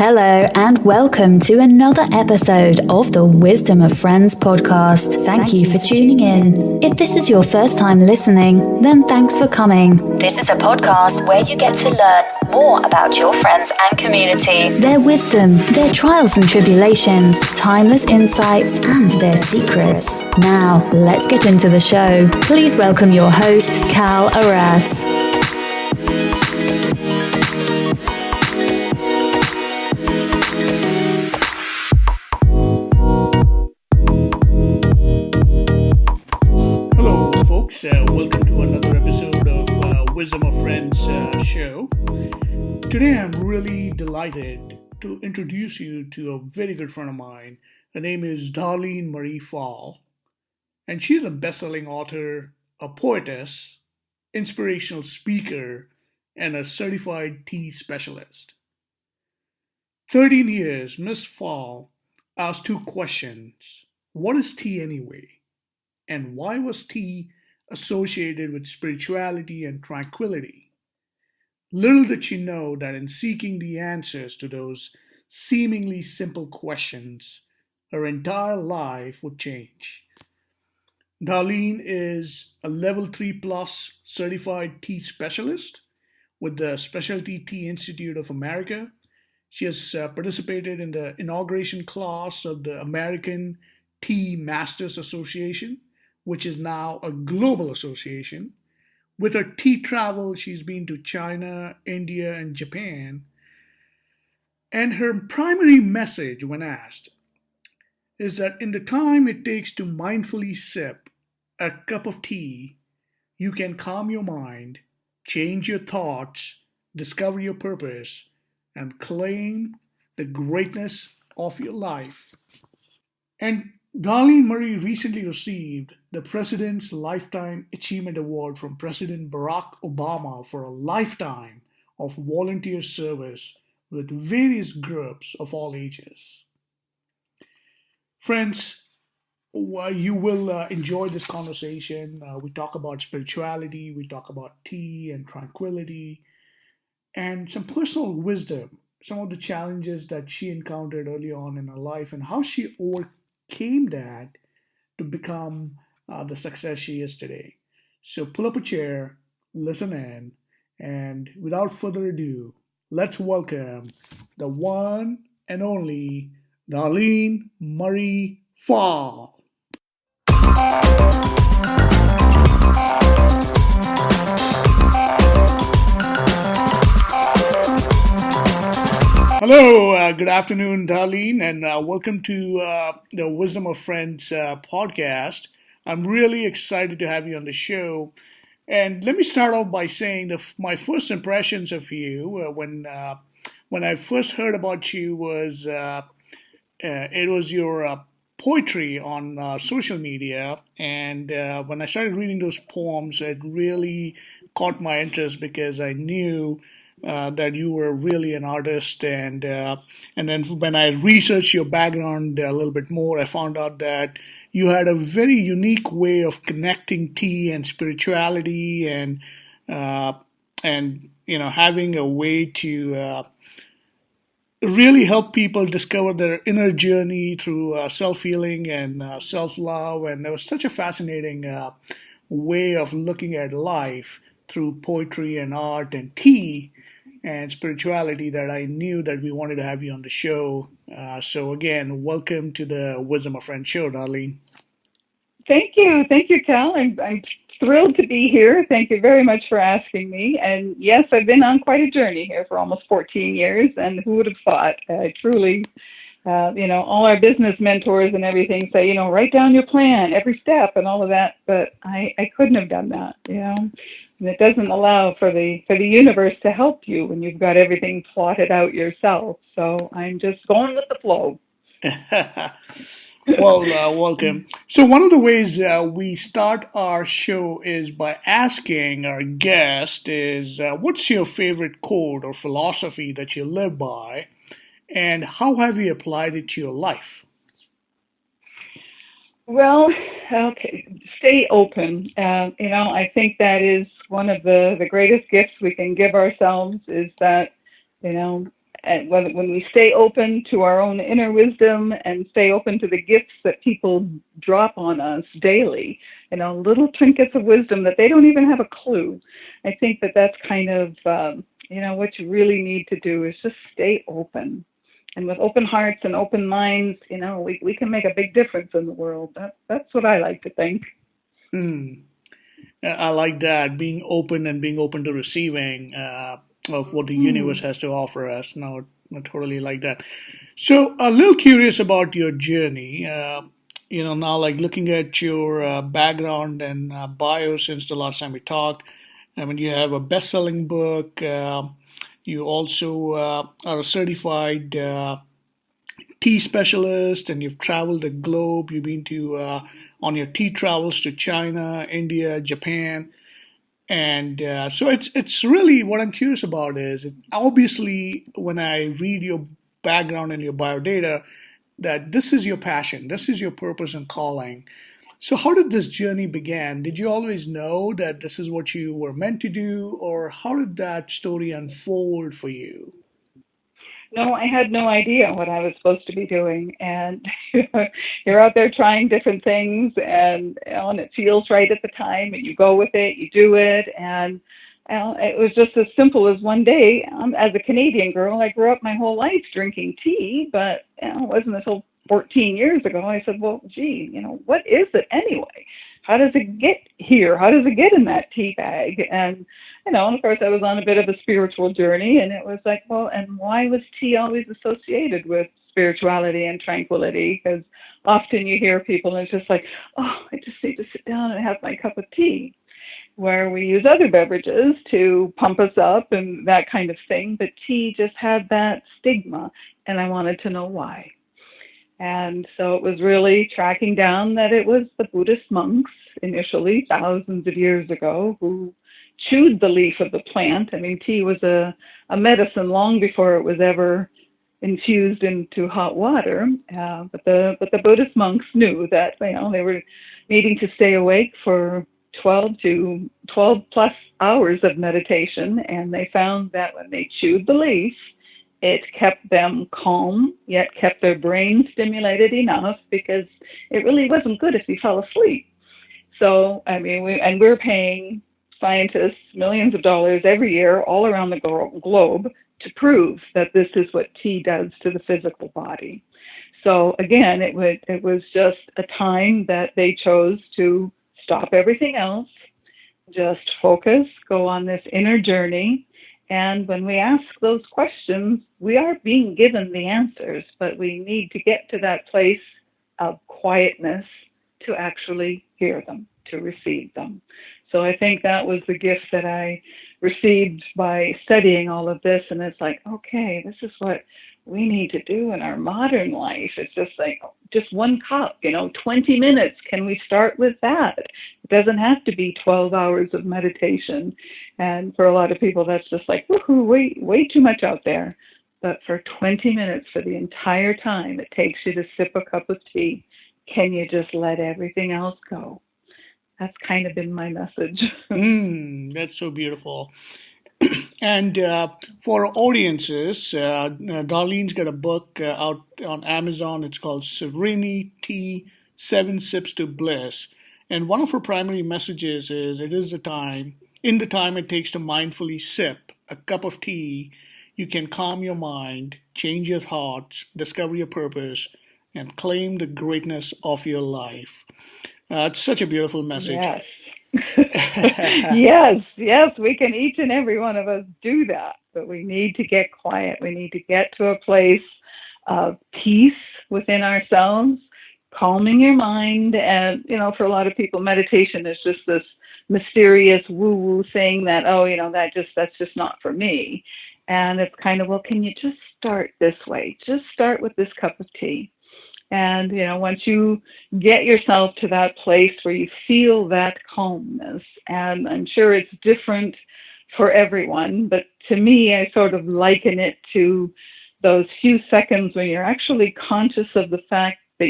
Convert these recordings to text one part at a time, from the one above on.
Hello and welcome to another episode of the Wisdom of Friends podcast. Thank you for tuning in. If this is your first time listening, then thanks for coming. This is a podcast where you get to learn more about your friends and community, their wisdom, their trials and tribulations, timeless insights, and their secrets. Now, let's get into the show. Please welcome your host, Cal Arras. Welcome to another episode of Wisdom of Friends show. Today I'm really delighted to introduce you to a very good friend of mine. Her name is Dharlene Marie Fahl, and she's a best-selling author, a poetess, inspirational speaker, and a certified tea specialist. 13 years, Miss Fahl asked two questions. What is tea anyway? And why was tea associated with spirituality and tranquility? Little did she know that in seeking the answers to those seemingly simple questions, her entire life would change. Dharlene is a level 3 plus certified tea specialist with the Specialty Tea Institute of America. She has participated in the inauguration class of the American Tea Masters Association, which is now a global association. With her tea travel, she's been to China, India, and Japan. And her primary message, when asked, is that in the time it takes to mindfully sip a cup of tea, you can calm your mind, change your thoughts, discover your purpose, and claim the greatness of your life. And Dharlene Marie recently received the President's Lifetime Achievement Award from President Barack Obama for a lifetime of volunteer service with various groups of all ages. Friends, you will enjoy this conversation. We talk about spirituality, we talk about tea and tranquility, and some personal wisdom, some of the challenges that she encountered early on in her life, and how she overcame that to become the success she is today. So pull up a chair, listen in, and without further ado, let's welcome the one and only Dharlene Marie Fahl. Hello, good afternoon, Dharlene, and welcome to the Wisdom of Friends podcast. I'm really excited to have you on the show. And let me start off by saying my first impressions of you when I first heard about you was it was your poetry on social media, and when I started reading those poems, it really caught my interest because I knew that you were really an artist, and then when I researched your background a little bit more, I found out that you had a very unique way of connecting tea and spirituality, and having a way to really help people discover their inner journey through self-healing and self-love. And there was such a fascinating way of looking at life through poetry and art and tea and spirituality that I knew that we wanted to have you on the show. So again, welcome to the Wisdom of Friends show, Dharlene. Thank you, Cal. I'm thrilled to be here. Thank you very much for asking me. And yes, I've been on quite a journey here for almost 14 years, and who would have thought? Truly, all our business mentors and everything say, write down your plan, every step, and all of that. But I couldn't have done that, And it doesn't allow for the universe to help you when you've got everything plotted out yourself. So I'm just going with the flow. Well, welcome. So one of the ways we start our show is by asking our guest is, what's your favorite quote or philosophy that you live by, and how have you applied it to your life? Well, okay, stay open. I think that is one of the greatest gifts we can give ourselves is that, and when we stay open to our own inner wisdom and stay open to the gifts that people drop on us daily, little trinkets of wisdom that they don't even have a clue. I think that that's kind of, what you really need to do is just stay open. And with open hearts and open minds, we can make a big difference in the world. That's what I like to think. Mm. I like that, being open and being open to receiving of what the universe has to offer us. No, I totally like that. So, a little curious about your journey. Now like looking at your background and bio since the last time we talked. I mean, you have a best-selling book. You also are a certified tea specialist, and you've traveled the globe. You've been to on your tea travels to China, India, Japan, and so it's really what I'm curious about is obviously when I read your background and your biodata that this is your passion, this is your purpose and calling. So how did this journey begin? Did you always know that this is what you were meant to do, or how did that story unfold for you? No, I had no idea what I was supposed to be doing. And you're out there trying different things, and it feels right at the time, and you go with it, you do it. And it was just as simple as one day, as a Canadian girl, I grew up my whole life drinking tea, but it wasn't until 14 years ago I said, well, gee, what is it anyway? How does it get here? How does it get in that tea bag? And of course, I was on a bit of a spiritual journey, and it was like, well, and why was tea always associated with spirituality and tranquility? Because often you hear people, and it's just like, oh, I just need to sit down and have my cup of tea, where we use other beverages to pump us up and that kind of thing. But tea just had that stigma, and I wanted to know why. And so it was really tracking down that it was the Buddhist monks initially, thousands of years ago, who chewed the leaf of the plant. I mean, tea was a medicine long before it was ever infused into hot water. But the Buddhist monks knew that they were needing to stay awake for 12 plus hours of meditation, and they found that when they chewed the leaf, it kept them calm, yet kept their brain stimulated enough, because it really wasn't good if you fell asleep. So, I mean, we're paying scientists millions of dollars every year all around the globe to prove that this is what tea does to the physical body. So again, it was just a time that they chose to stop everything else, just focus, go on this inner journey. And when we ask those questions, we are being given the answers, but we need to get to that place of quietness to actually hear them, to receive them. So I think that was the gift that I received by studying all of this. And it's like, okay, this is what we need to do in our modern life. It's just like, just one cup, 20 minutes. Can we start with that? It doesn't have to be 12 hours of meditation. And for a lot of people, that's just like, woohoo, way too much out there. But for 20 minutes, for the entire time it takes you to sip a cup of tea, can you just let everything else go? That's kind of been my message. That's so beautiful. And for audiences, Darlene's got a book out on Amazon. It's called Serenity, 7 Sips to Bliss. And one of her primary messages is it is in the time it takes to mindfully sip a cup of tea, you can calm your mind, change your thoughts, discover your purpose, and claim the greatness of your life. It's such a beautiful message. Yes. yes, we can, each and every one of us, do that, but we need to get quiet. We need to get to a place of peace within ourselves, calming your mind. And, for a lot of people, meditation is just this mysterious woo-woo thing that, that's just not for me. And it's kind of, well, can you just start this way? Just start with this cup of tea. And, once you get yourself to that place where you feel that calmness, and I'm sure it's different for everyone, but to me, I sort of liken it to those few seconds when you're actually conscious of the fact that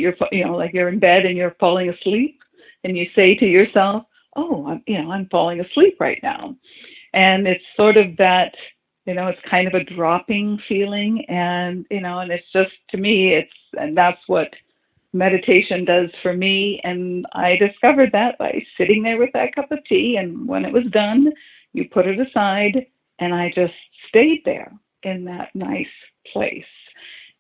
like you're in bed and you're falling asleep, and you say to yourself, oh, I'm falling asleep right now. And it's sort of that it's kind of a dropping feeling. And it's just, to me, and that's what meditation does for me. And I discovered that by sitting there with that cup of tea. And when it was done, you put it aside, and I just stayed there in that nice place.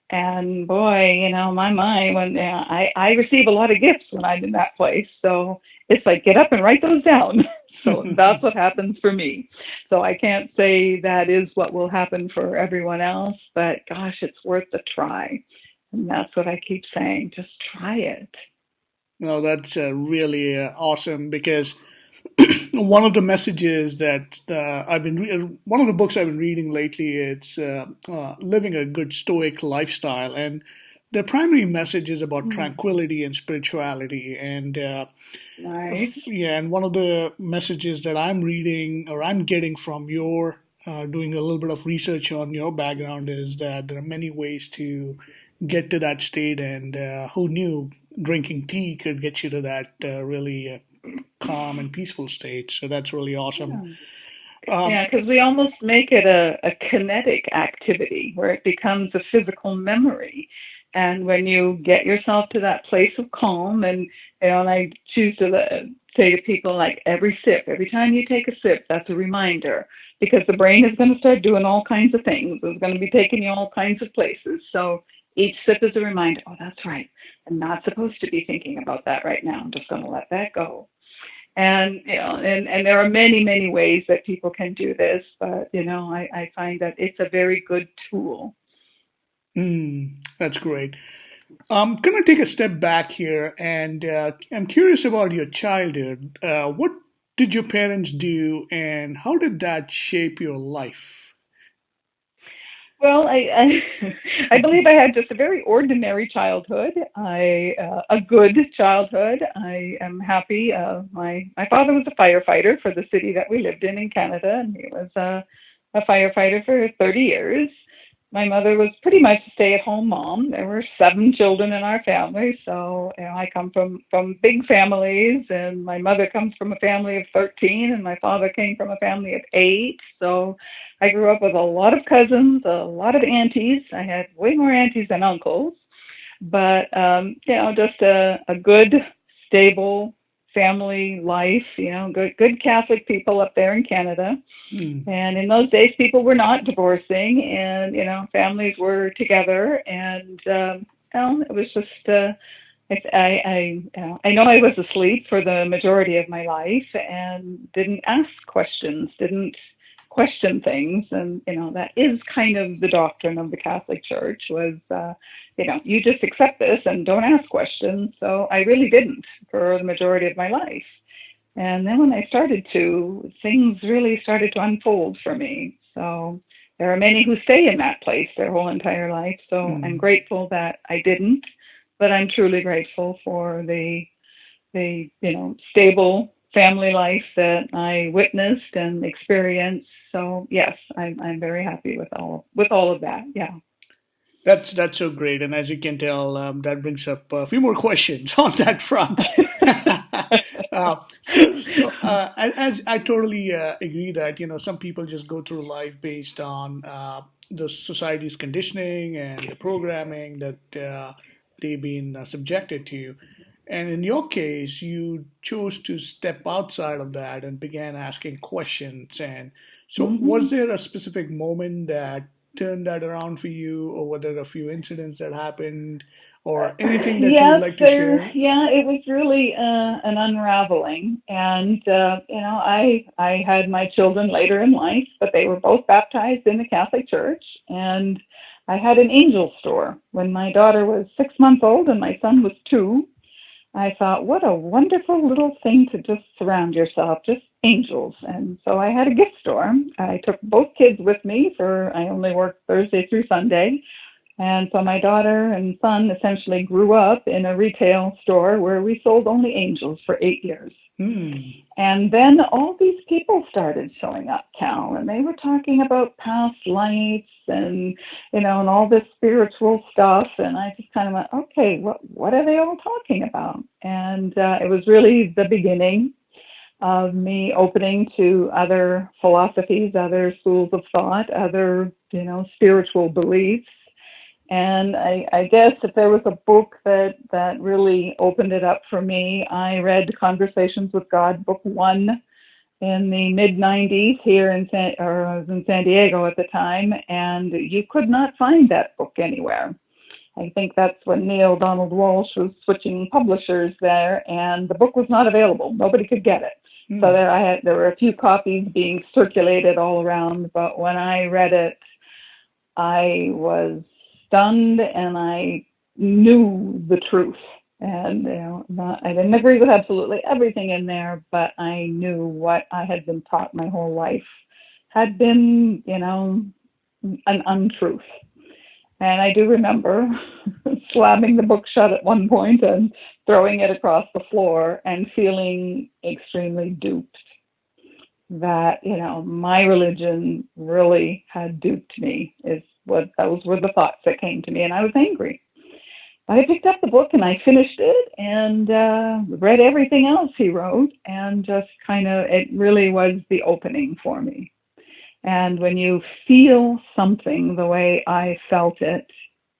And boy, my mind, when I receive a lot of gifts when I'm in that place. So it's like, get up and write those down. So that's what happens for me. So I can't say that is what will happen for everyone else, but gosh, it's worth a try. And that's what I keep saying. Just try it. No, that's really awesome because one of the messages that one of the books I've been reading lately, it's living a good stoic lifestyle, and the primary message is about Mm, tranquility and spirituality. And nice. yeah, and one of the messages that I'm reading or I'm getting from your doing a little bit of research on your background is that there are many ways to get to that state, and who knew drinking tea could get you to that really calm and peaceful state. So that's really awesome. Yeah. Um, Yeah, because we almost make it a kinetic activity where it becomes a physical memory. And when you get yourself to that place of calm, and I choose to say to people, like, every time you take a sip, that's a reminder, because the brain is going to start doing all kinds of things. It's going to be taking you all kinds of places. So each sip is a reminder. Oh, that's right. I'm not supposed to be thinking about that right now. I'm just going to let that go. And there are many, many ways that people can do this, but I find that it's a very good tool. that's great. I'm gonna take a step back here, and I'm curious about your childhood. What did your parents do, and how did that shape your life? Well, I believe I had just a very ordinary childhood. A good childhood. I am happy. My father was a firefighter for the city that we lived in Canada, and he was a firefighter for 30 years. My mother was pretty much a stay-at-home mom. There were 7 children in our family, so I come from big families, and my mother comes from a family of 13, and my father came from a family of 8. So I grew up with a lot of cousins, a lot of aunties. I had way more aunties than uncles, but just a good, stable family life. Good Catholic people up there in Canada. Hmm. And in those days, people were not divorcing, and families were together. And it was just I know I was asleep for the majority of my life and didn't ask questions, didn't question things, and that is kind of the doctrine of the Catholic Church was you just accept this and don't ask questions. So I really didn't for the majority of my life. And then when I started to, things really started to unfold for me. So there are many who stay in that place their whole entire life. So I'm Hmm. grateful that I didn't, but I'm truly grateful for the stable family life that I witnessed and experienced. So yes, I'm very happy with all of that. Yeah. That's so great, and as you can tell, that brings up a few more questions on that front. As I totally agree that some people just go through life based on the society's conditioning and the programming that they've been subjected to, and in your case, you chose to step outside of that and began asking questions. And so, was hmm there a specific moment that turned that around for you, or were there a few incidents that happened, or anything that you would Yes, like to share? it was really an unraveling. And, I had my children later in life, but they were both baptized in the Catholic Church. And I had an angel store when my daughter was 6 months old and my son was 2. I thought, what a wonderful little thing to just surround yourself, just angels. And so I had a gift store. I took both kids with me I only worked Thursday through Sunday. And so my daughter and son essentially grew up in a retail store where we sold only angels for 8 years. Hmm. And then all these people started showing up, Cal, and they were talking about past lives and all this spiritual stuff. And I just kind of went, okay, what are they all talking about? And it was really the beginning. of me opening to other philosophies, other schools of thought, other, spiritual beliefs. And I guess if there was a book that really opened it up for me, I read Conversations with God, book 1, in the mid 90s here I was in San Diego at the time, and you could not find that book anywhere. I think that's when Neil Donald Walsh was switching publishers there, and the book was not available. Nobody could get it. So there were a few copies being circulated all around, but when I read it, I was stunned, and I knew the truth. And I didn't agree with absolutely everything in there, but I knew what I had been taught my whole life had been, an untruth. And I do remember slamming the book shut at one point and throwing it across the floor and feeling extremely duped. That, my religion really had duped me, those were the thoughts that came to me, and I was angry. But I picked up the book and I finished it and read everything else he wrote, and just it really was the opening for me. And when you feel something the way I felt it,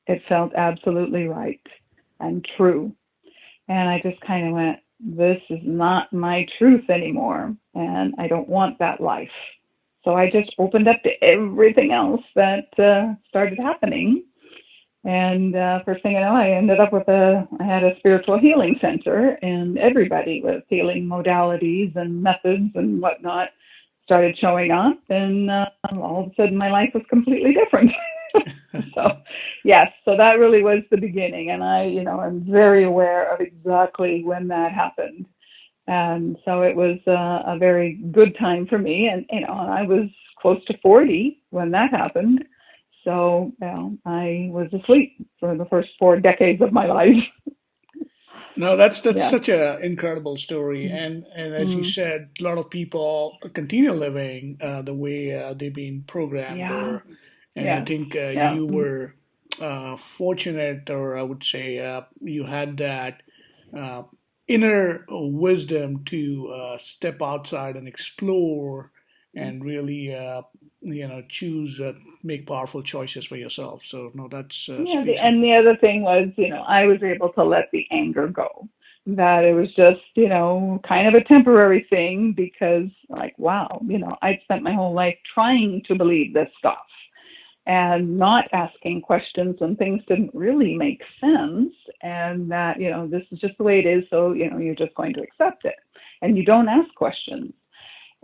it felt absolutely right and true. And I just went, this is not my truth anymore, and I don't want that life. So I just opened up to everything else that started happening. And first thing I know, I ended up I had a spiritual healing center, and everybody with healing modalities and methods and whatnot started showing up, and all of a sudden my life was completely different. So, yes, so that really was the beginning, and I'm very aware of exactly when that happened. And so it was a very good time for me, and I was close to 40 when that happened. So, I was asleep for the first 4 decades of my life. No, that's such an incredible story, and as you Mm. said, a lot of people continue living the way they've been programmed, Yeah. and I Yes. think Yeah. you were fortunate, or I would say you had that uh, inner wisdom to step outside and explore, and really, choose, make powerful choices for yourself. So no, that's Yeah, speaks. and the other thing was, I was able to let the anger go. That it was just, kind of a temporary thing, because like, wow, I'd spent my whole life trying to believe this stuff and not asking questions when things didn't really make sense, and that, this is just the way it is, so, you're just going to accept it. And you don't ask questions.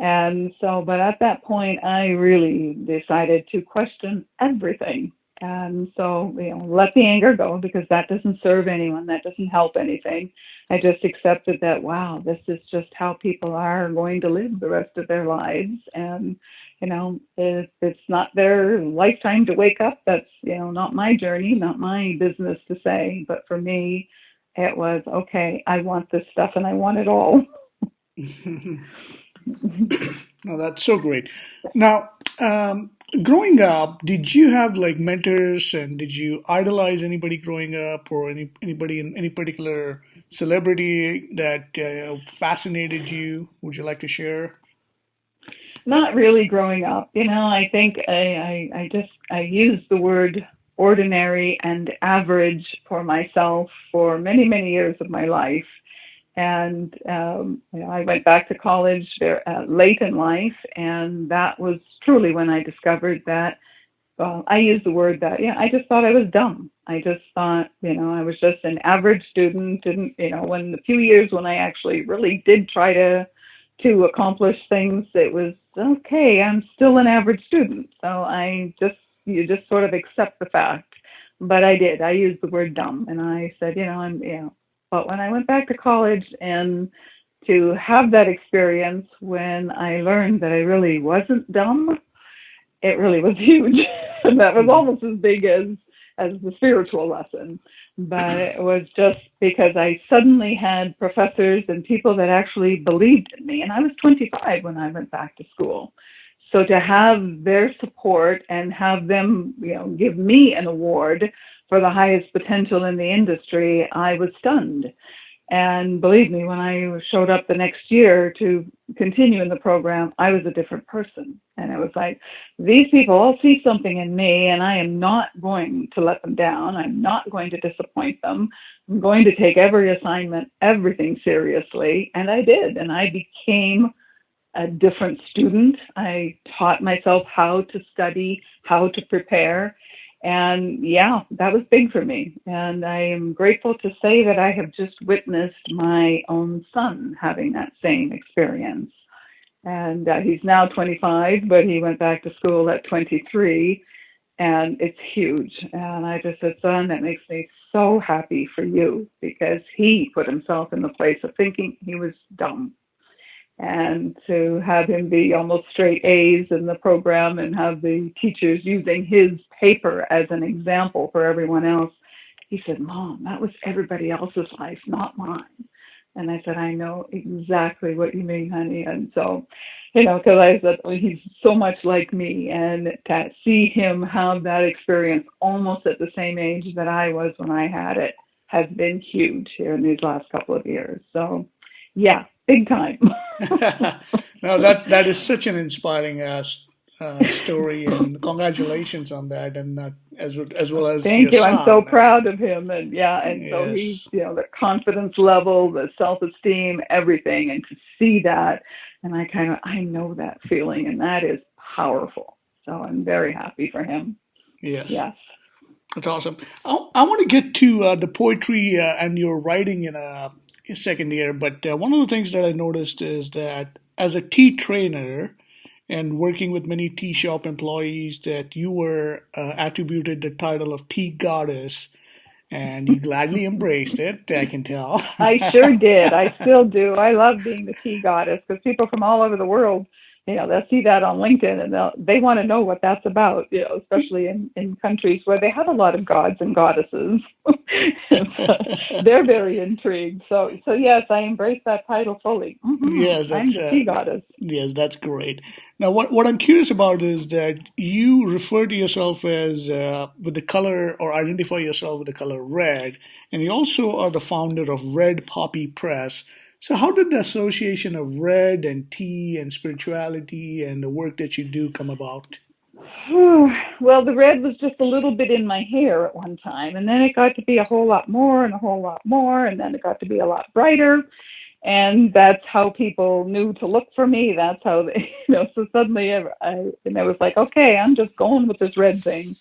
And so, but at that point, I really decided to question everything. And so, let the anger go, because that doesn't serve anyone. That doesn't help anything. I just accepted that, wow, this is just how people are going to live the rest of their lives. And, if it's not their lifetime to wake up, that's, not my journey, not my business to say. But for me, it was, okay, I want this stuff and I want it all. No, that's so great. Now, growing up, did you have like mentors, and did you idolize anybody growing up, or anybody in any particular celebrity that fascinated you? Would you like to share? Not really growing up. I think I used the word ordinary and average for myself for many, many years of my life. And I went back to college very, late in life, and that was truly when I discovered that. I used the word that, I just thought I was dumb. I just thought, I was just an average student. Didn't, when the few years when I actually really did try to accomplish things, it was okay. I'm still an average student, so you just sort of accept the fact. But I did. I used the word dumb, and I said, But when I went back to college, and to have that experience when I learned that I really wasn't dumb, it really was huge. And that was almost as big as the spiritual lesson. But it was just because I suddenly had professors and people that actually believed in me. And I was 25 when I went back to school. So to have their support and have them, give me an award for the highest potential in the industry, I was stunned. And believe me, when I showed up the next year to continue in the program, I was a different person. And it was like, these people all see something in me, and I am not going to let them down. I'm not going to disappoint them. I'm going to take every assignment, everything seriously. And I did. And I became a different student. I taught myself how to study, how to prepare. And yeah, that was big for me. And I am grateful to say that I have just witnessed my own son having that same experience. And he's now 25, but he went back to school at 23. And it's huge. And I just said, son, that makes me so happy for you, because he put himself in the place of thinking he was dumb. And to have him be almost straight A's in the program and have the teachers using his paper as an example for everyone else, he said, Mom, that was everybody else's life, not mine. And I said, I know exactly what you mean, honey. And so, because I said, well, he's so much like me, and to see him have that experience almost at the same age that I was when I had it has been huge here in these last couple of years. So, yeah, big time. Now that is such an inspiring story, and congratulations on that, and as well as Thank your you. I'm so son. proud of him. And yeah, and so he's, Yes, the confidence level, the self-esteem, everything. And to see that, and I know that feeling, and that is powerful. So I'm very happy for him. yes, Yes. that's awesome. I want to get to the poetry and your writing in a second here, but one of the things that I noticed is that as a tea trainer and working with many tea shop employees, that you were attributed the title of tea goddess, and you gladly embraced it. I can tell. I sure did. I still do. I love being the tea goddess, because people from all over the world, they'll see that on LinkedIn, and they want to know what that's about, especially in countries where they have a lot of gods and goddesses. So they're very intrigued. So yes, I embrace that title fully. Yes, I'm that's the tea goddess. yes, that's great. Now, what I'm curious about is that you refer to yourself as with the color, or identify yourself with the color red, and you also are the founder of Red Poppy Press. So, how did the association of red and tea and spirituality and the work that you do come about? Well, the red was just a little bit in my hair at one time, and then it got to be a whole lot more and a whole lot more, and then it got to be a lot brighter. And that's how people knew to look for me. That's how they, so suddenly I was like, okay, I'm just going with this red thing.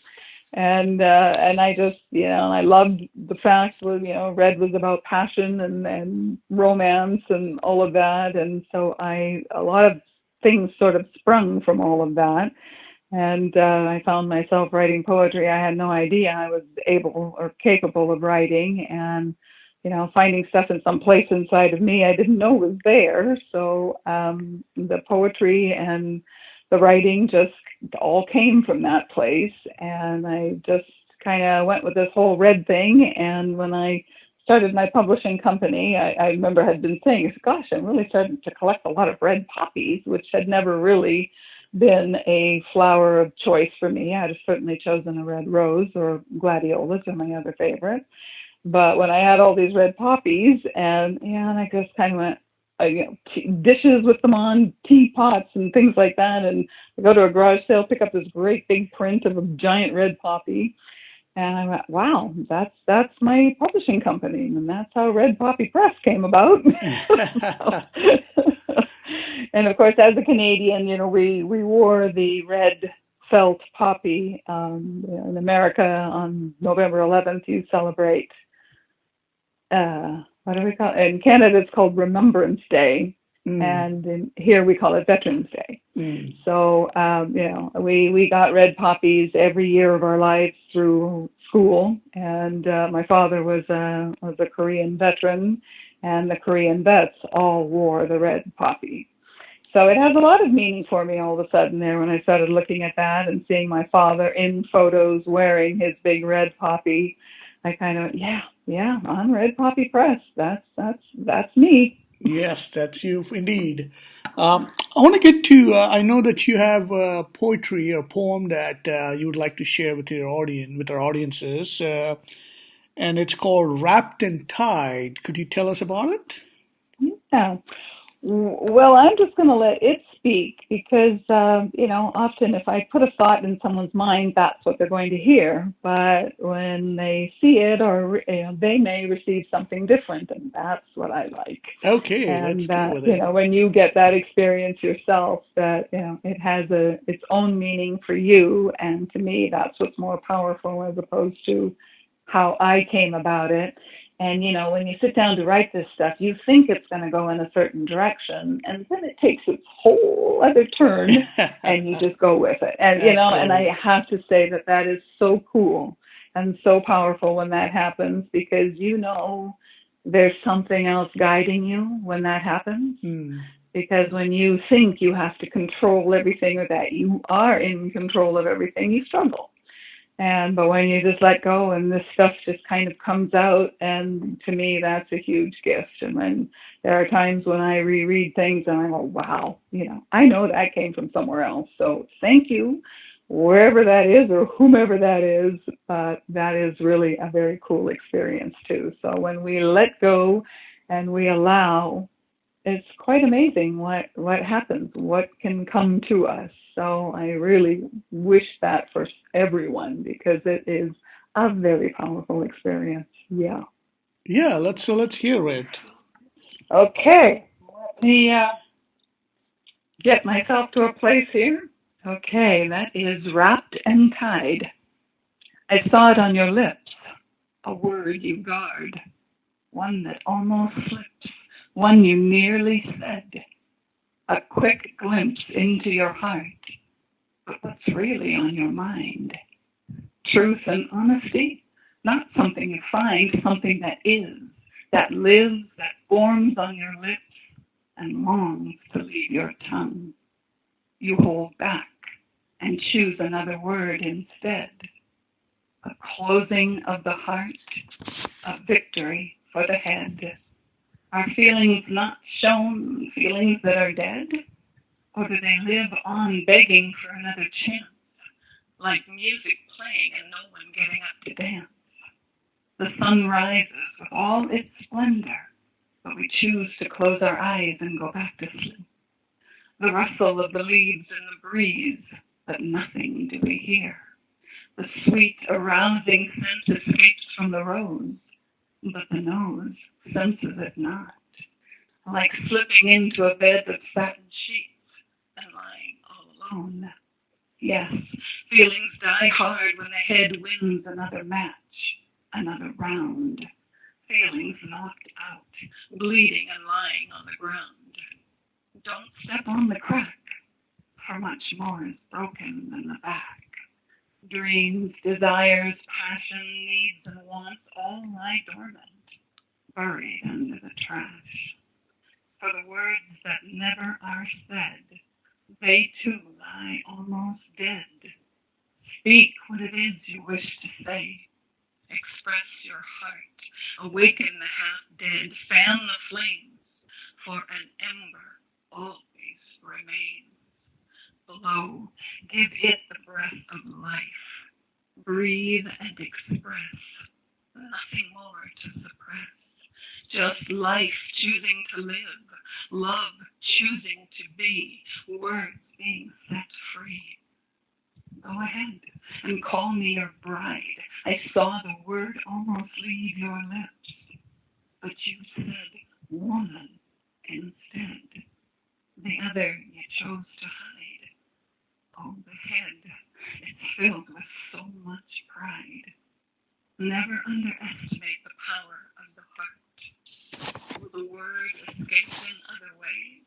And I just, and I loved the fact was, red was about passion and romance and all of that. And so a lot of things sort of sprung from all of that. And I found myself writing poetry. I had no idea I was able or capable of writing, and finding stuff in some place inside of me I didn't know was there. So the poetry and the writing just all came from that place, and I just kind of went with this whole red thing. And when I started my publishing company, I remember I had been saying, gosh, I'm really starting to collect a lot of red poppies, which had never really been a flower of choice for me. I'd have certainly chosen a red rose, or gladiolas are my other favorite. But when I had all these red poppies, and I just kind of went, dishes with them on teapots and things like that. And I go to a garage sale, pick up this great big print of a giant red poppy. And I went, wow, that's my publishing company. And that's how Red Poppy Press came about. And of course, as a Canadian, we wore the red felt poppy. In America, on November 11th, you celebrate, what do we call it? In Canada, it's called Remembrance Day. And here we call it Veterans Day. So, we got red poppies every year of our lives through school. And my father was a Korean veteran, and the Korean vets all wore the red poppy. So it has a lot of meaning for me all of a sudden there when I started looking at that and seeing my father in photos wearing his big red poppy. I kind of, on Red Poppy Press. That's me. Yes, that's you indeed. I want to get to. I know that you have poetry or poem that you would like to share with your audience, with our audiences. and it's called Wrapped in Tide. Could you tell us about it? Yeah. Well, I'm just going to let it speak because, often if I put a thought in someone's mind, that's what they're going to hear. But when they see it, or they may receive something different, and that's what I like. Okay, let's And go with it. when you get that experience yourself, that it has its own meaning for you, and to me, that's what's more powerful as opposed to how I came about it. And, when you sit down to write this stuff, you think it's going to go in a certain direction, and then it takes its whole other turn, and you just go with it. And, and I Absolutely. have to say that is so cool and so powerful when that happens, because, there's something else guiding you when that happens. Hmm. Because when you think you have to control everything, or that you are in control of everything, you struggle. But when you just let go and this stuff just kind of comes out, and to me, that's a huge gift. And when there are times when I reread things and I go, wow, I know that came from somewhere else. So thank you, wherever that is or whomever that is. But that is really a very cool experience too. So when we let go and we allow, it's quite amazing what happens, what can come to us. So I really wish that for everyone, because it is a very powerful experience. Yeah. Yeah, let's hear it. Okay. Let me get myself to a place here. Okay, that is Wrapped and Tied. I saw it on your lips, a word you guard, one that almost slips, one you nearly said, a quick glimpse into your heart, but what's really on your mind. Truth and honesty, not something you find, something that is, that lives, that forms on your lips and longs to leave your tongue. You hold back and choose another word instead. A closing of the heart, a victory for the head. Are feelings not shown feelings that are dead? Or do they live on begging for another chance, like music playing and no one getting up to dance? The sun rises with all its splendor, but we choose to close our eyes and go back to sleep. The rustle of the leaves in the breeze, but nothing do we hear. The sweet, arousing scent escapes from the rose, but the nose senses it not, like slipping into a bed of satin sheets and lying all alone. Yes, feelings die hard when the head wins another match, another round. Feelings knocked out, bleeding and lying on the ground. Don't step on the crack, for much more is broken than the back. Dreams, desires, passion, needs, and wants all lie dormant, buried under the trash. For the words that never are said, they too lie almost dead. Speak what it is you wish to say. Express your heart. Awaken the half-dead. Fan the flames, for an ember always remains. Blow. Give it the breath of life. Breathe and express. Nothing more to suppress. Just life choosing to live. Love choosing to be. Words being set free. Go ahead and call me your bride. I saw the word almost leave your lips, but you said woman instead. The other you chose to hide. Oh, the head, it's filled with so much pride. Never underestimate the power of the heart. Will the word escape in other ways?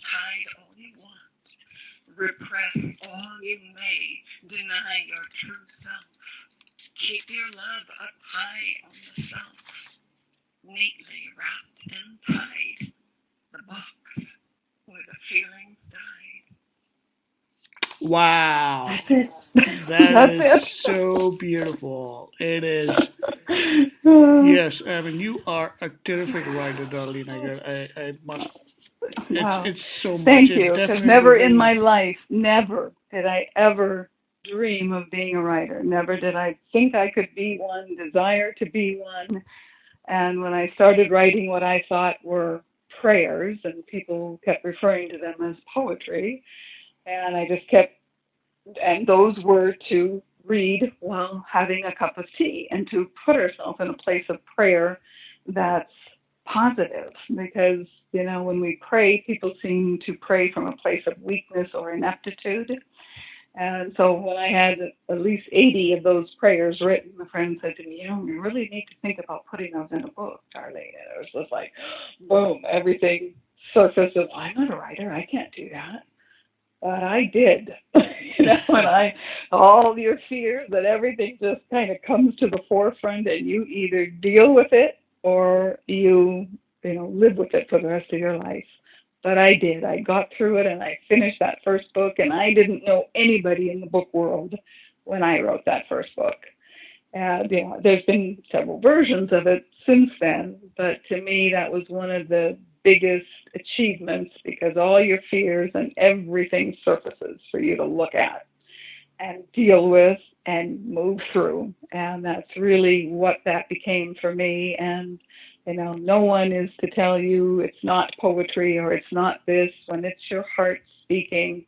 Hide all you want. Repress all you may. Deny your true self. Keep your love up high on the self. Neatly wrapped and tied. The box where the feelings died. Wow. That's it. That That's is it. so beautiful. It is. Oh, Yes, I mean you are a terrific writer, Darlene. I must. It's wow. it's so much. Thank It's you. Because definitely never in very. my life, never did I ever dream of being a writer. Never did I think I could be one, desire to be one. And when I started writing what I thought were prayers, and people kept referring to them as poetry, and I just kept, and those were to read while having a cup of tea and to put ourselves in a place of prayer that's positive. Because, when we pray, people seem to pray from a place of weakness or ineptitude. And so when I had at least 80 of those prayers written, a friend said to me, you really need to think about putting those in a book, Dharlene. And it was just like, boom, everything surfaced of, I'm not a writer, I can't do that. But I did. When all your fears and everything just kind of comes to the forefront, and you either deal with it or live with it for the rest of your life. But I did. I got through it, and I finished that first book, and I didn't know anybody in the book world when I wrote that first book. And there's been several versions of it since then, but to me, that was one of the biggest achievements, because all your fears and everything surfaces for you to look at and deal with and move through. And that's really what that became for me. And no one is to tell you it's not poetry or it's not this. When it's your heart speaking,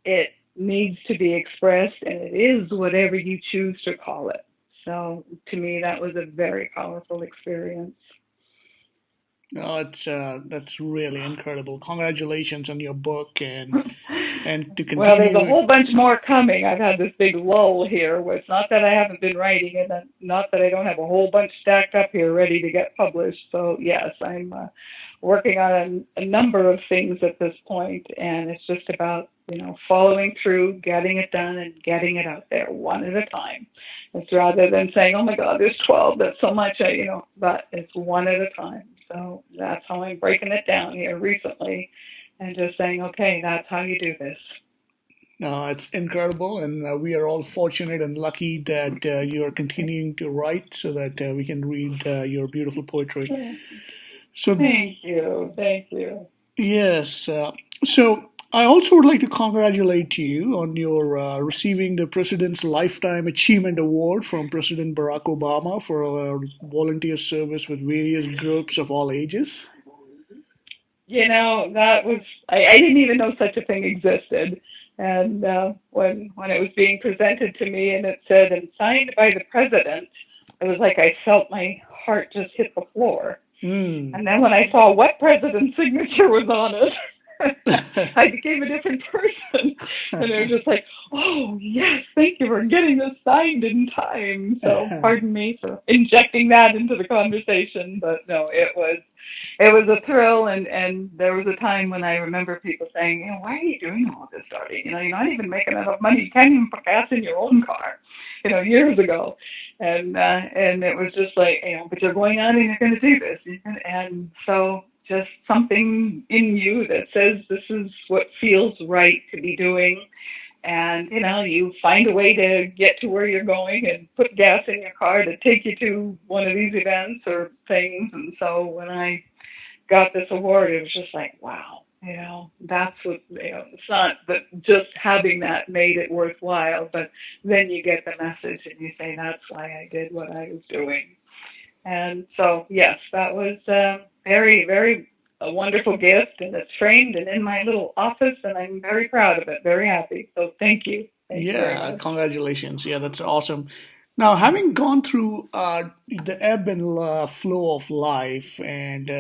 it needs to be expressed, and it is whatever you choose to call it. So to me, that was a very powerful experience. No, that's really incredible. Congratulations on your book, and to Well, there's a continue. whole bunch more coming. I've had this big lull here, where it's not that I haven't been writing, and not that I don't have a whole bunch stacked up here ready to get published. So yes, I'm working on a number of things at this point, and it's just about following through, getting it done, and getting it out there one at a time. It's rather than saying, "Oh my God, there's 12. That's so much," but it's one at a time. So that's how I'm breaking it down here recently, and just saying, okay, that's how you do this. No, it's incredible, and we are all fortunate and lucky that you are continuing to write so that we can read your beautiful poetry. So, Thank you. Thank you. yes, so I also would like to congratulate you on your receiving the President's Lifetime Achievement Award from President Barack Obama for volunteer service with various groups of all ages. That was, I didn't even know such a thing existed. And when it was being presented to me and it said, and signed by the president, it was like I felt my heart just hit the floor. Mm. And then when I saw what president's signature was on it, I became a different person. And it was just like, oh, yes, thank you for getting this signed in time. So pardon me for injecting that into the conversation. But no, it was a thrill. And there was a time when I remember people saying, why are you doing all this, Darlene? You're not even making enough money. You can't even put gas in your own car, years ago. And it was just like, but you're going on and you're going to do this. And so just something in you that says this is what feels right to be doing. And, you find a way to get to where you're going and put gas in your car to take you to one of these events or things. And so when I got this award, it was just like, wow, that's what, it's not that just having that made it worthwhile, but then you get the message and you say, that's why I did what I was doing. And so, yes, that was very, very a wonderful gift, and it's framed and in my little office, and I'm very proud of it, very happy. So thank you. Thank you very Yeah, much. congratulations. Yeah, that's awesome. Now, having gone through the ebb and flow of life and,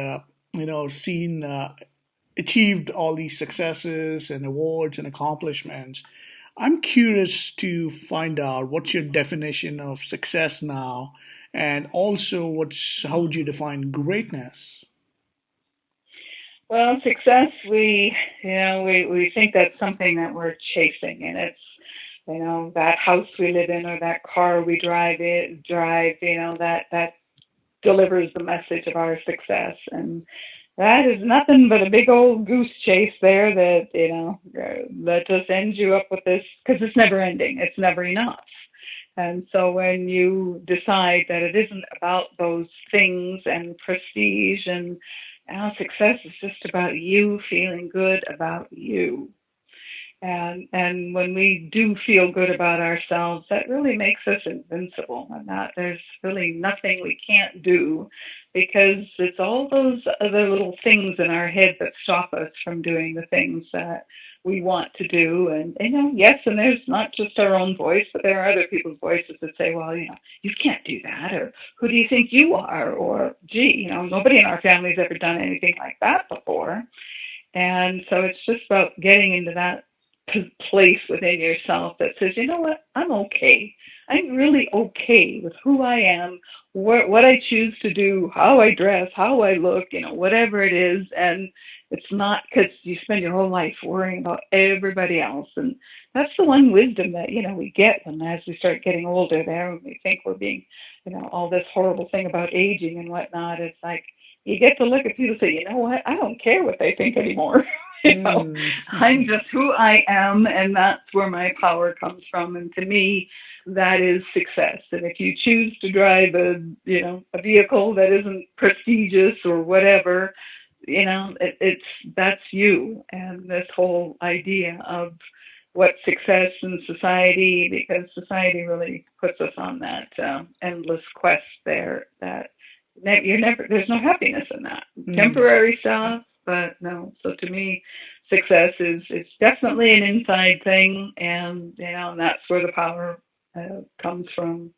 seen, achieved all these successes and awards and accomplishments, I'm curious to find out what's your definition of success now, and also how would you define greatness? Well, success, we think that's something that we're chasing, and it's, that house we live in or that car we drive, that delivers the message of our success. And that is nothing but a big old goose chase there that, that just ends you up with this, because it's never ending. It's never enough. And so when you decide that it isn't about those things and prestige and success is just about you feeling good about you. And when we do feel good about ourselves, that really makes us invincible, and that there's really nothing we can't do, because it's all those other little things in our head that stop us from doing the things that we want to do. And yes, and there's not just our own voice, but there are other people's voices that say, well, you can't do that, or who do you think you are, or gee, nobody in our family's ever done anything like that before. And so it's just about getting into that place within yourself that says, you know what, I'm okay. I'm really okay with who I am, what I choose to do, how I dress, how I look, whatever it is. And it's not because you spend your whole life worrying about everybody else. And that's the one wisdom that, we get when, as we start getting older there, when we think we're being, all this horrible thing about aging and whatnot. It's like, you get to look at people and say, you know what, I don't care what they think anymore. I'm just who I am, and that's where my power comes from. And to me, that is success. And if you choose to drive a vehicle that isn't prestigious or whatever, that's you. And this whole idea of what success in society, because society really puts us on that endless quest there that there's no happiness in that. Temporary stuff, but no. So to me, success it's definitely an inside thing, and and that's where the power comes from.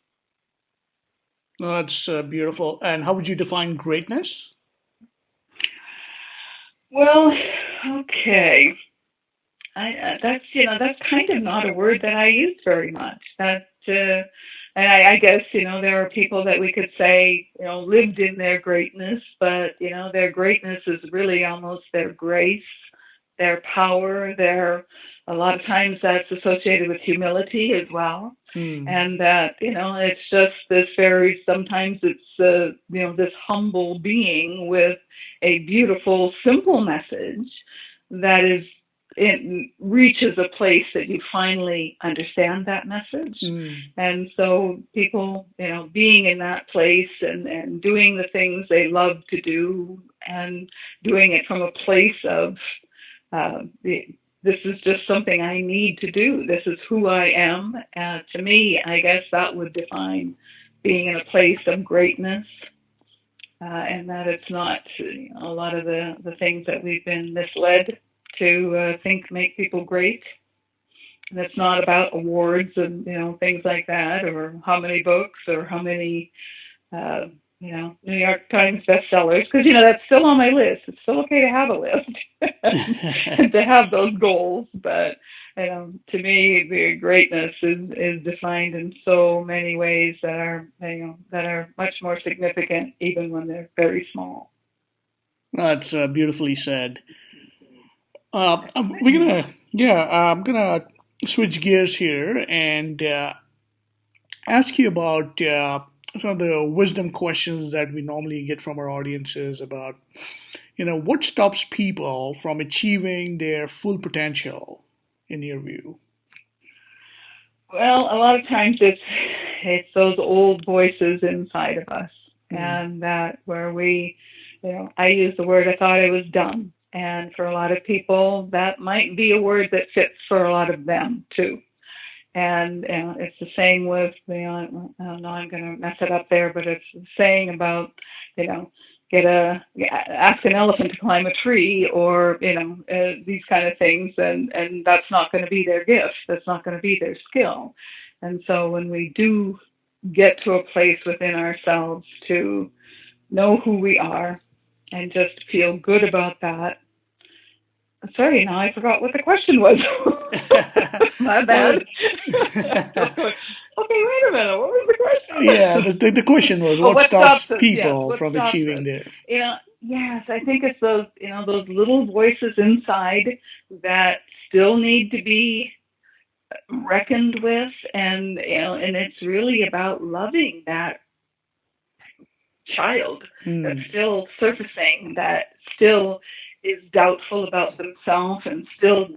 No, that's beautiful. And how would you define greatness? Well, okay. That's kind of not a word that I use very much. And I guess there are people that we could say lived in their greatness, but their greatness is really almost their grace, their power. A lot of times that's associated with humility as well, and that it's just this very, sometimes it's this humble being with a beautiful, simple message that it reaches a place that you finally understand that message. And so people, being in that place and doing the things they love to do, and doing it from a place of, this is just something I need to do. This is who I am. To me, I guess that would define being in a place of greatness. And that it's not a lot of the things that we've been misled to think make people great. And it's not about awards and things like that, or how many books, or how many New York Times bestsellers, because that's still on my list. It's still okay to have a list and to have those goals, but to me, the greatness is defined in so many ways that are much more significant, even when they're very small. That's beautifully said. I'm gonna switch gears here and ask you about some of the wisdom questions that we normally get from our audiences about, what stops people from achieving their full potential, in your view? Well, a lot of times it's those old voices inside of us, and that where we, I use the word, I thought I was dumb. And for a lot of people, that might be a word that fits for a lot of them too. And it's the same with, I don't know, I'm going to mess it up there, but it's the saying about, ask an elephant to climb a tree, or, these kind of things. And that's not going to be their gift. That's not going to be their skill. And so when we do get to a place within ourselves to know who we are and just feel good about that. Sorry, now I forgot what the question was. My bad. Okay, wait a minute. What was the question? Yeah, the question was, what stops people from achieving their... Yes, I think it's those little voices inside that still need to be reckoned with, and it's really about loving that child that's still surfacing, that still is doubtful about themselves, and still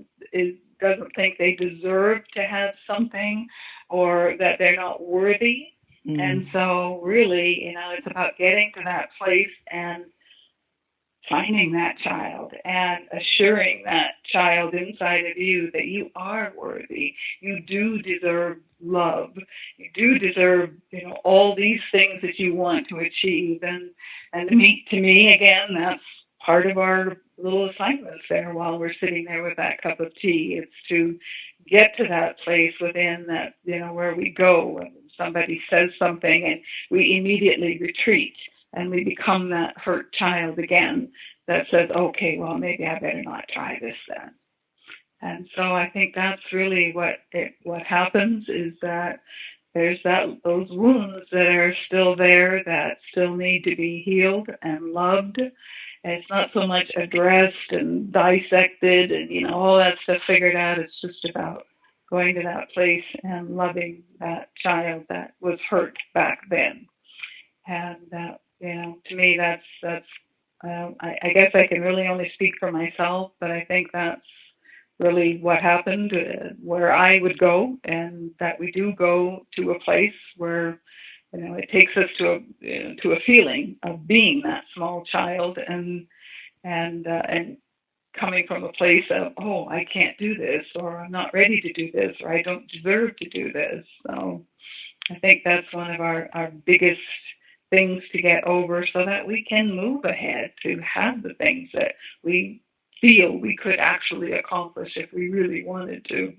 doesn't think they deserve to have something, or that they're not worthy. And so really, it's about getting to that place and finding that child and assuring that child inside of you that you are worthy. You do deserve love. You do deserve, all these things that you want to achieve. And to me, again, that's part of our little assignments there while we're sitting there with that cup of tea. It's to get to that place within that, where we go and somebody says something and we immediately retreat and we become that hurt child again that says, okay, well, maybe I better not try this then. And so I think that's really what happens is that there's those wounds that are still there that still need to be healed and loved. And it's not so much addressed and dissected and, all that stuff figured out. It's just about going to that place and loving that child that was hurt back then. And, to me, that's I guess I can really only speak for myself, but I think that's really what happened, where I would go, and that we do go to a place where, it takes us to a feeling of being that small child and coming from a place of, oh, I can't do this, or I'm not ready to do this, or I don't deserve to do this. So I think that's one of our biggest things to get over so that we can move ahead to have the things that we feel we could actually accomplish if we really wanted to.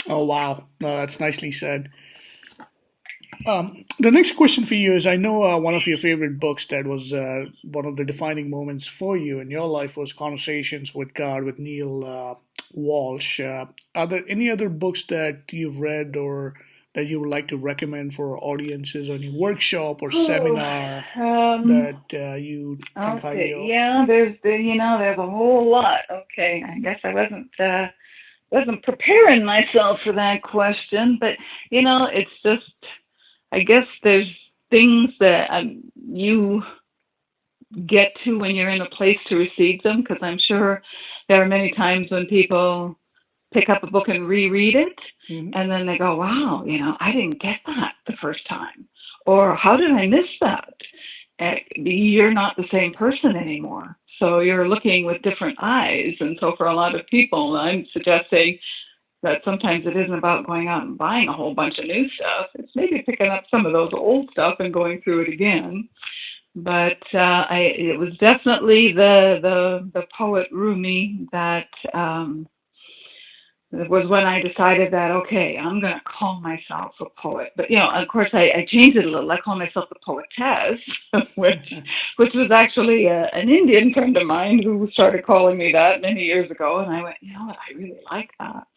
Oh, wow. No, that's nicely said. The next question for you is, I know one of your favorite books that was one of the defining moments for you in your life was Conversations with God with Neil Walsh. Are there any other books that you've read or that you would like to recommend for audiences, or any workshop or seminar that you think highly of? Yeah, there's a whole lot. Okay, I guess I wasn't preparing myself for that question, but it's just, I guess there's things that you get to when you're in a place to receive them, because I'm sure there are many times when people pick up a book and reread it, and then they go, wow, I didn't get that the first time. Or how did I miss that? You're not the same person anymore. So you're looking with different eyes. And so for a lot of people, I'm suggesting that sometimes it isn't about going out and buying a whole bunch of new stuff. It's maybe picking up some of those old stuff and going through it again. But it was definitely the poet Rumi that was when I decided that, okay, I'm going to call myself a poet. But, of course, I changed it a little. I call myself the poetess, which was actually an Indian friend of mine who started calling me that many years ago. And I went, what, I really like that.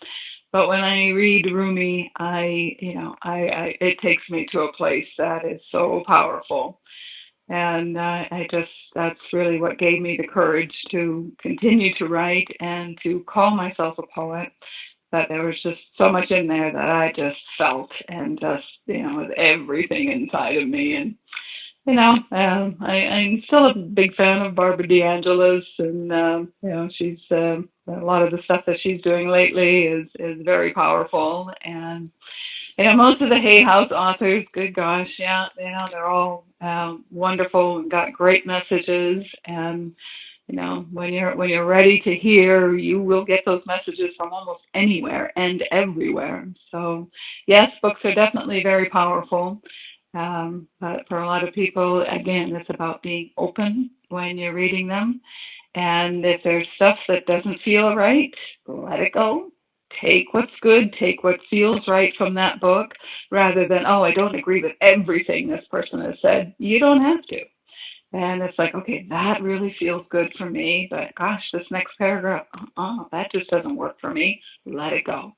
But when I read Rumi, it takes me to a place that is so powerful. And that's really what gave me the courage to continue to write and to call myself a poet. But there was just so much in there that I just felt, and just, with everything inside of me. And, I'm still a big fan of Barbara DeAngelis, and, she's, a lot of the stuff that she's doing lately is very powerful. And, most of the Hay House authors, good gosh, yeah, they're all wonderful and got great messages. And, when you're ready to hear, you will get those messages from almost anywhere and everywhere. So, yes, books are definitely very powerful. But for a lot of people, again, it's about being open when you're reading them. And if there's stuff that doesn't feel right, let it go. Take what's good, take what feels right from that book, rather than, I don't agree with everything this person has said. You don't have to. And it's like, okay, that really feels good for me, but gosh, this next paragraph, that just doesn't work for me. Let it go.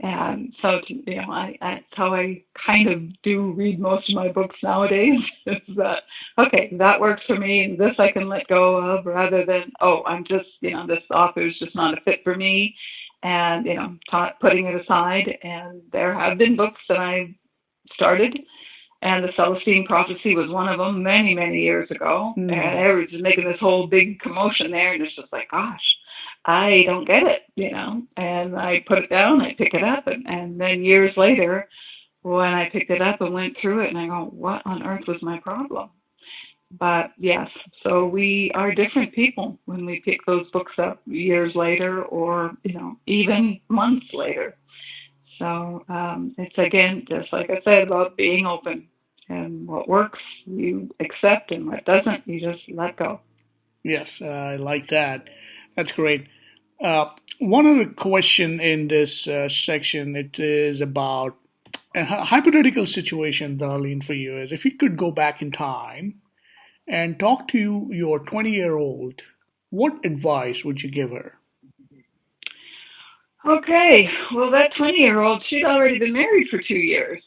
And so, that's how I kind of do read most of my books nowadays, is that, okay, that works for me, and this I can let go of, rather than, I'm just, this author is just not a fit for me, and, putting it aside. And there have been books that I started, and the Celestine Prophecy was one of them many, many years ago. And I was just making this whole big commotion there, and it's just like, gosh, I don't get it, And I put it down, I pick it up, and then years later, when I picked it up and went through it, and I go, what on earth was my problem? But yes, so we are different people when we pick those books up years later, or even months later. So it's, again, just like I said, about being open, and what works you accept, and what doesn't you just let go. Yes, I like that. That's great. Uh, One other question in this section, it is about a hypothetical situation, Darlene, for you is if you could go back in time and talk to your 20-year-old, what advice would you give her? Okay, well, that 20-year-old, she'd already been married for 2 years.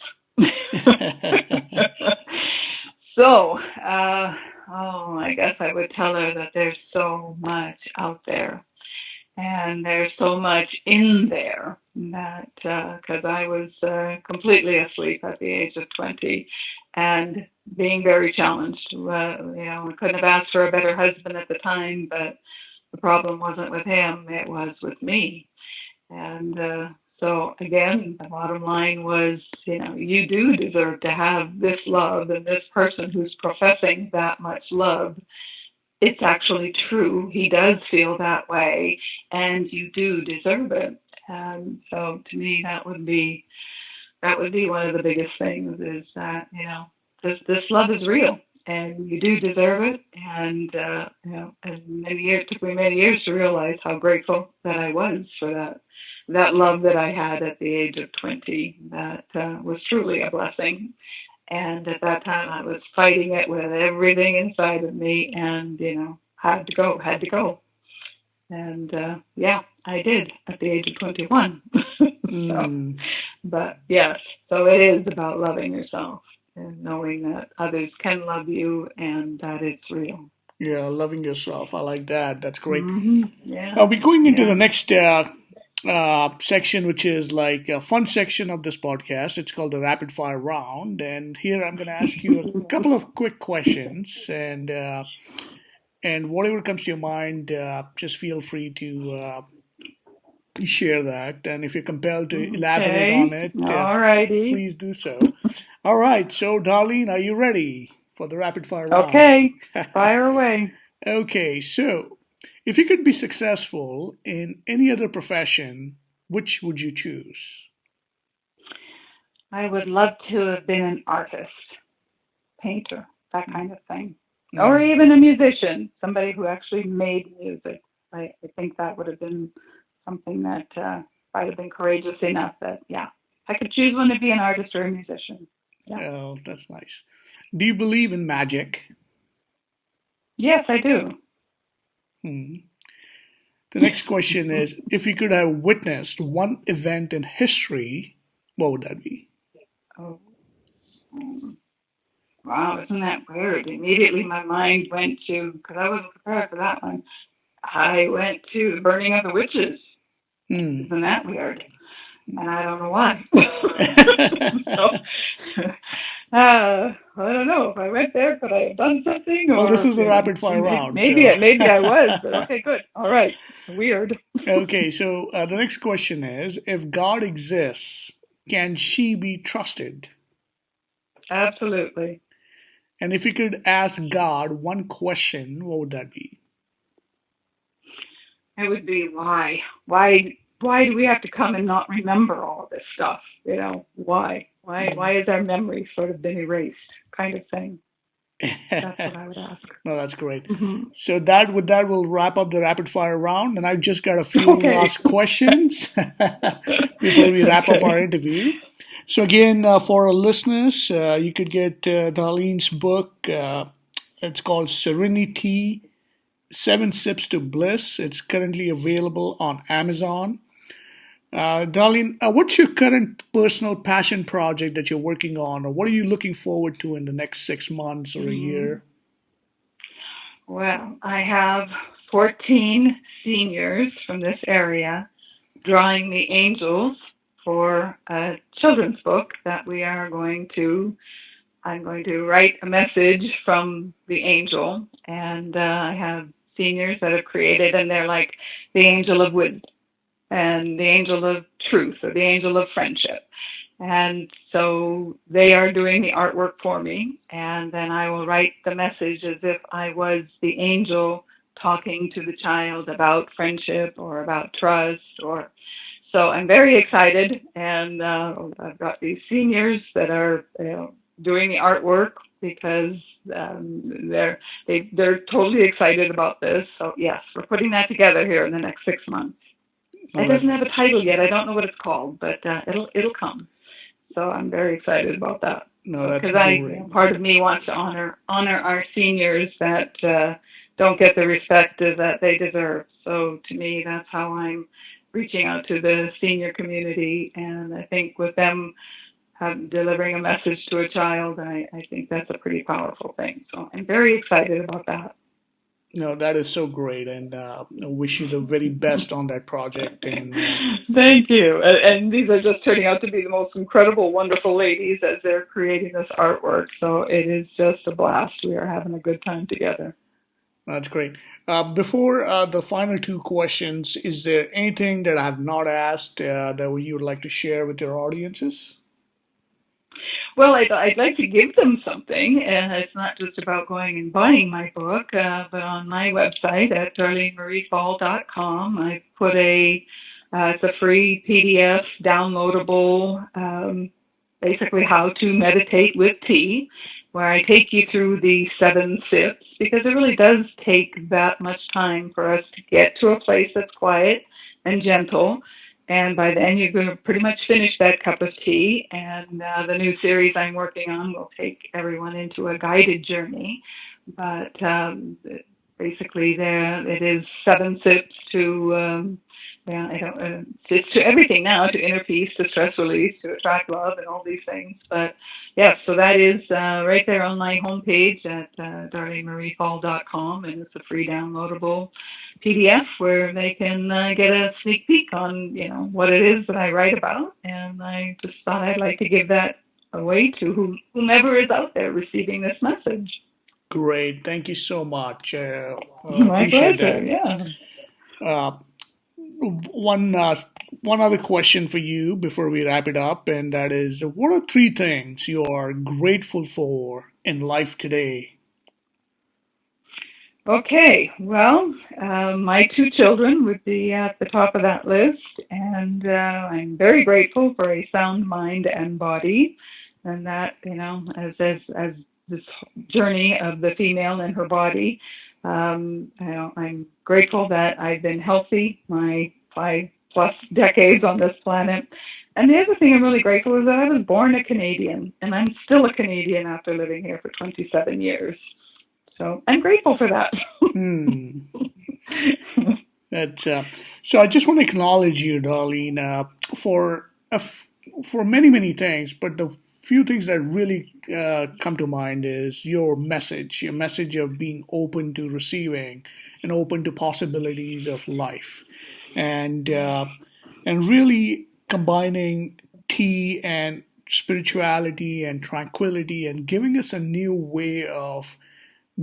So, I guess I would tell her that there's so much out there, and there's so much in there, that because I was completely asleep at the age of 20, and being very challenged. I couldn't have asked for a better husband at the time, but the problem wasn't with him, it was with me. And so, again, the bottom line was, you do deserve to have this love, and this person who's professing that much love, it's actually true. He does feel that way, and you do deserve it. And so, to me, that would be one of the biggest things, is that this love is real, and you do deserve it. And and it took me many years to realize how grateful that I was for that love that I had at the age of 20. That was truly a blessing. And at that time, I was fighting it with everything inside of me, and had to go. And yeah, I did at the age of 21. So, Mm, but yes, so it is about loving yourself and knowing that others can love you, and that it's real. yeah, loving yourself. I like that. That's great. Yeah, We're going into the yeah. next section, which is like a fun section of this podcast. It's called the rapid fire round. And here I'm going to ask you a couple of quick questions. And whatever comes to your mind, just feel free to share that. And if you're compelled to elaborate on Okay, it, all righty. please do so. All right. So, Darlene, are you ready for the rapid fire round? Okay, fire away. Okay. So, if you could be successful in any other profession, which would you choose? I would love to have been an artist, painter, that kind of thing. Or Mm, even a musician, somebody who actually made music. I think that would have been something that I'd have been courageous enough that, yeah, I could choose one to be an artist or a musician. Yeah. oh, that's nice. Do you believe in magic? Yes, I do. Hmm. The next question is if you could have witnessed one event in history, what would that be? Oh, wow, isn't that weird? Immediately my mind went to, because I wasn't prepared for that one, I went to the burning of the witches. Hmm. Isn't that weird? And I don't know why. So, I don't know if I went there. Could I have done something, Well, this or is a rapid fire round, maybe so. maybe I was. But okay, good. All right. Weird. Okay, so the next question is if God exists, can she be trusted? Absolutely. And if you could ask God one question, what would that be? It would be why. Why do we have to come and not remember all of this stuff? Why? Mm. Why has our memory sort of been erased? Kind of thing. That's what I would ask. No, that's great. Hmm. So that will wrap up the rapid fire round, and I've just got a few Okay. last questions before we wrap up our Okay. interview. So again, for our listeners, you could get Darlene's book. It's called Serenity: 7 Sips to Bliss. It's currently available on Amazon. Darlene, what's your current personal passion project that you're working on, or what are you looking forward to in the next 6 months or a Hmm. year? Well, I have 14 seniors from this area drawing the angels for a children's book that I'm going to write a message from the angel. And I have seniors that have created, and they're like the angel of wisdom and the angel of truth, or the angel of friendship. And so they are doing the artwork for me, and then I will write the message as if I was the angel talking to the child about friendship or about trust. Or so I'm very excited, and I've got these seniors that are doing the artwork because they're totally excited about this. So yes, we're putting that together here in the next 6 months. No, It doesn't have a title yet. I don't know what it's called, but it'll come. So I'm very excited about that. no, So that's because great. part of me wants to honor our seniors that don't get the respect that they deserve. So to me, that's how I'm reaching out to the senior community, and I think with them delivering a message to a child, I think that's a pretty powerful thing. So I'm very excited about that. No, that is so great, and I wish you the very best on that project. And Thank you. And these are just turning out to be the most incredible, wonderful ladies as they're creating this artwork. So it is just a blast. We are having a good time together. that's great. Before the final two questions, is there anything that I have not asked that you would like to share with your audiences? Well, I'd like to give them something, and it's not just about going and buying my book, but on my website at DarleneMarieFahl.com, I put it's a free PDF downloadable, basically how to meditate with tea, where I take you through the 7 sips, because it really does take that much time for us to get to a place that's quiet and gentle. And by then, you're going to pretty much finish that cup of tea. And the new series I'm working on will take everyone into a guided journey. But basically, there it is 7 sips to it's to everything now, to inner peace, to stress release, to attract love, and all these things. But yeah, so that is right there on my homepage at DarleneMarieFahl.com, and it's a free downloadable PDF where they can get a sneak peek on what it is that I write about. And I just thought I'd like to give that away to whomever is out there receiving this message. Great, thank you so much. My Appreciate pleasure. that. Yeah. Uh, one other question for you before we wrap it up, and that is, what are 3 things you are grateful for in life today? Okay, well, my 2 children would be at the top of that list, and I'm very grateful for a sound mind and body, and that as this journey of the female and her body, I'm grateful that I've been healthy my 5+ decades on this planet. And the other thing I'm really grateful is that I was born a Canadian, and I'm still a Canadian after living here for 27 years. So I'm grateful for that. Hmm. That's so. I just want to acknowledge you, Darlene, for many many things. But the few things that really come to mind is your message of being open to receiving and open to possibilities of life, and really combining tea and spirituality and tranquility and giving us a new way of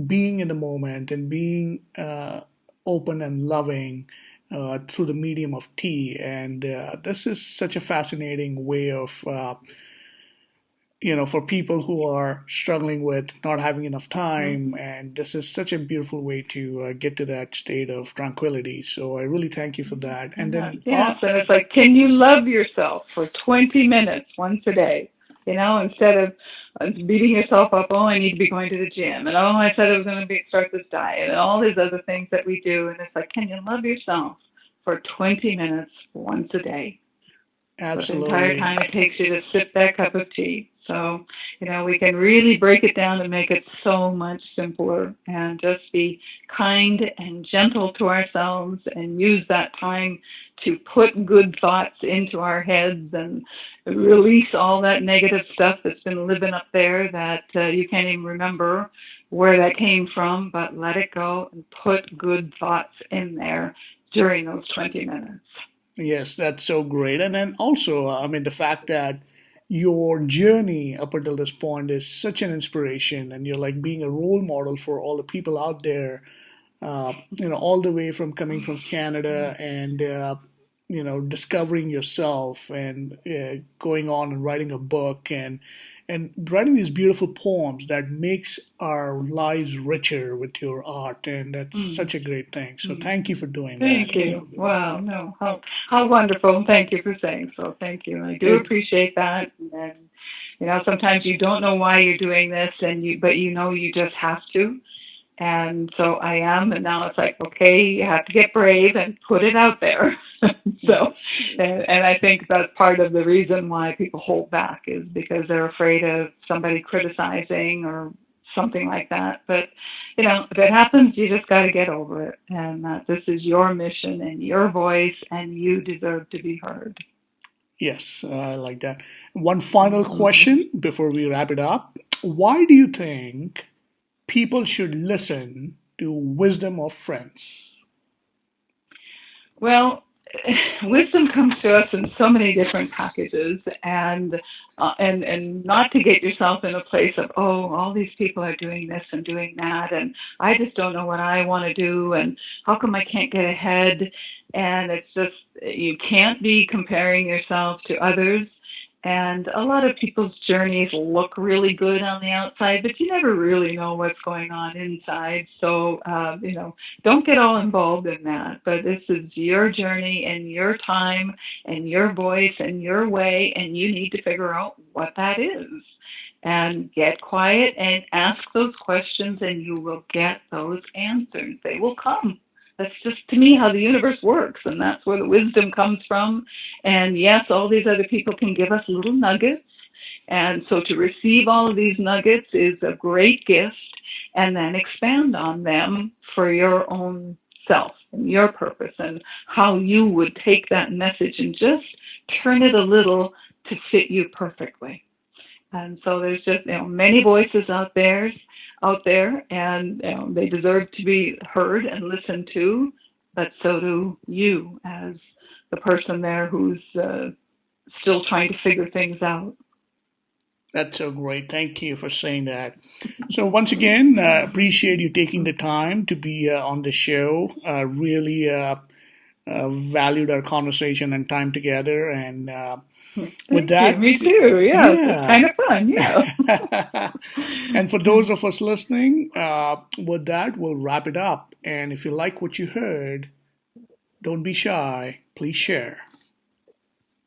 being in the moment and being open and loving through the medium of tea. And this is such a fascinating way of, for people who are struggling with not having enough time. And this is such a beautiful way to get to that state of tranquility. So I really thank you for that. And then, Yes, and it's like, can you love yourself for 20 minutes once a day? Instead of beating yourself up, oh, I need to be going to the gym, and oh, I said I was going to start this diet, and all these other things that we do. And it's like, can you love yourself for 20 minutes once a day? So the entire absolutely. time it takes you to sip that cup of tea. So, we can really break it down and make it so much simpler and just be kind and gentle to ourselves and use that time to put good thoughts into our heads and release all that negative stuff that's been living up there that you can't even remember where that came from, but let it go and put good thoughts in there during those 20 minutes. Yes, that's so great. And then also, I mean, the fact that your journey up until this point is such an inspiration, and you're like being a role model for all the people out there, all the way from coming from Canada and, discovering yourself and going on and writing a book and writing these beautiful poems that makes our lives richer with your art, and that's such a great thing. So thank you for doing that. Thank you. Wow, no, how wonderful. Thank you for saying so. Thank you. I do appreciate that. And sometimes you don't know why you're doing this, but you just have to. And so I am, and now it's like, okay, you have to get brave and put it out there. So, and I think that's part of the reason why people hold back is because they're afraid of somebody criticizing or something like that. But, if it happens, you just got to get over it. And this is your mission and your voice, and you deserve to be heard. Yes, I like that. One final question before we wrap it up. Why do you think people should listen to Wisdom of Friends? Well, wisdom comes to us in so many different packages, and not to get yourself in a place of, all these people are doing this and doing that, and I just don't know what I want to do, and how come I can't get ahead? And it's just, you can't be comparing yourself to others. And a lot of people's journeys look really good on the outside, but you never really know what's going on inside. So, don't get all involved in that. But this is your journey and your time and your voice and your way, and you need to figure out what that is. And get quiet and ask those questions, and you will get those answers. They will come. That's just, to me, how the universe works, and that's where the wisdom comes from. And yes, all these other people can give us little nuggets, and so to receive all of these nuggets is a great gift, and then expand on them for your own self and your purpose and how you would take that message and just turn it a little to fit you perfectly. And so there's just many voices out there, and they deserve to be heard and listened to, but so do you as the person there who's still trying to figure things out. That's so great. Thank you for saying that. So once again, appreciate you taking the time to be on the show. Really valued our conversation and time together, and with that, me too. Yeah, it's kind of fun. Yeah. And for those of us listening, with that, we'll wrap it up. And if you like what you heard, don't be shy. Please share.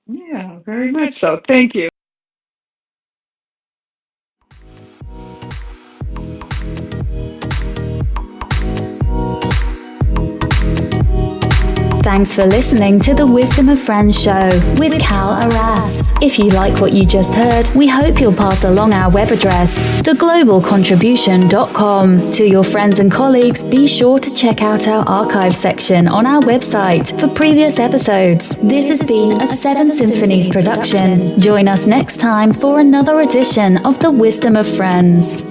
Yeah, very much so. Thank you. Thanks for listening to the Wisdom of Friends show with Cal Arras. If you like what you just heard, we hope you'll pass along our web address, theglobalcontribution.com. To your friends and colleagues, be sure to check out our archive section on our website for previous episodes. This has been a Seven Symphonies production. Join us next time for another edition of the Wisdom of Friends.